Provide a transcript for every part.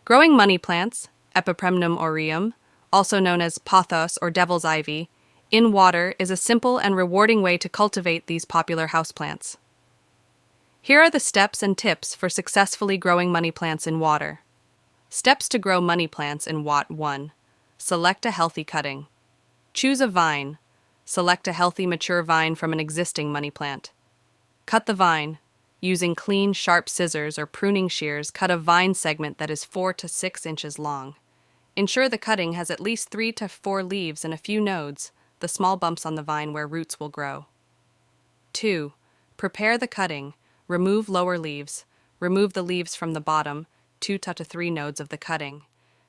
Growing money plants, Epipremnum aureum, also known as pothos or devil's ivy, in water is a simple and rewarding way to cultivate these popular houseplants. Here are the steps and tips for successfully growing money plants in water. Steps to grow money plants in Watt 1. Select a healthy cutting. Choose a vine. Select a healthy mature vine from an existing money plant. Cut the vine. Using clean, sharp scissors or pruning shears, cut a vine segment that is 4 to 6 inches long. Ensure the cutting has at least 3 to 4 leaves and a few nodes, the small bumps on the vine where roots will grow. 2. Prepare the cutting. Remove lower leaves. Remove the leaves from the bottom, 2 to 3 nodes of the cutting.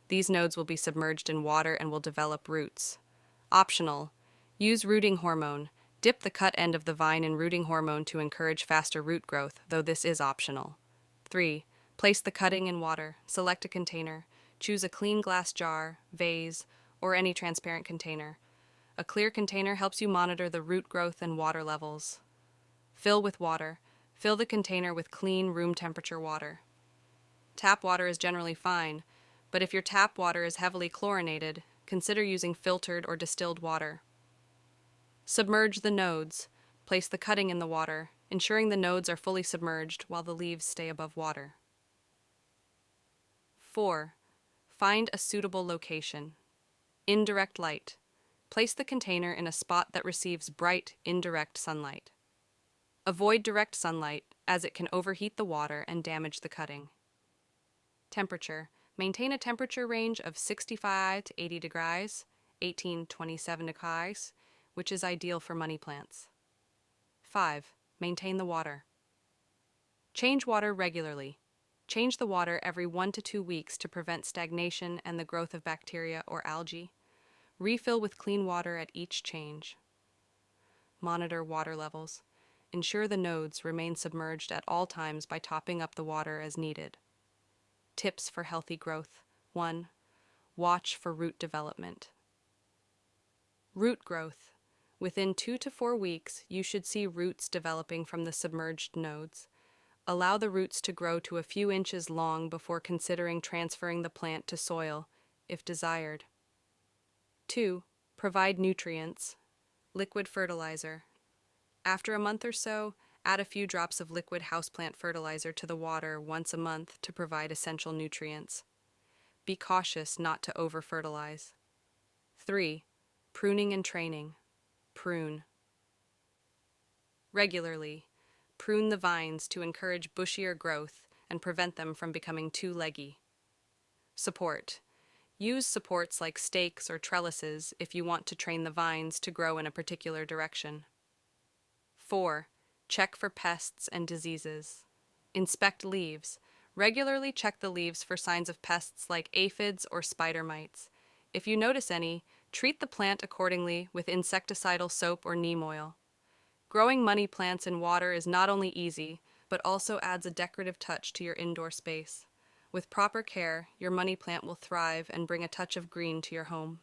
These nodes will be submerged in water and will develop roots. Optional. Use rooting hormone. Dip the cut end of the vine in rooting hormone to encourage faster root growth, though this is optional. 3. Place the cutting in water. Select a container. Choose a clean glass jar, vase, or any transparent container. A clear container helps you monitor the root growth and water levels. Fill with water. Fill the container with clean, room temperature water. Tap water is generally fine, but if your tap water is heavily chlorinated, consider using filtered or distilled water. Submerge the nodes. Place the cutting in the water, ensuring the nodes are fully submerged while the leaves stay above water. 4. Find a suitable location. Indirect light. Place the container in a spot that receives bright, indirect sunlight. Avoid direct sunlight, as it can overheat the water and damage the cutting. Temperature. Maintain a temperature range of 65 to 80 degrees, 18 to 27 degrees, which is ideal for money plants. 5. Maintain the water. Change water regularly. Change the water every 1 to 2 weeks to prevent stagnation and the growth of bacteria or algae. Refill with clean water at each change. Monitor water levels. Ensure the nodes remain submerged at all times by topping up the water as needed. Tips for healthy growth. 1. Watch for root development. Root growth. Within 2 to 4 weeks, you should see roots developing from the submerged nodes. Allow the roots to grow to a few inches long before considering transferring the plant to soil, if desired. 2. Provide nutrients. Liquid fertilizer. After a month or so, add a few drops of liquid houseplant fertilizer to the water once a month to provide essential nutrients. Be cautious not to over-fertilize. 3. Pruning and training. Prune. Regularly. Prune the vines to encourage bushier growth and prevent them from becoming too leggy. Support. Use supports like stakes or trellises if you want to train the vines to grow in a particular direction. 4. Check for pests and diseases. Inspect leaves. Regularly check the leaves for signs of pests like aphids or spider mites. If you notice any, treat the plant accordingly with insecticidal soap or neem oil. Growing money plants in water is not only easy, but also adds a decorative touch to your indoor space. With proper care, your money plant will thrive and bring a touch of green to your home.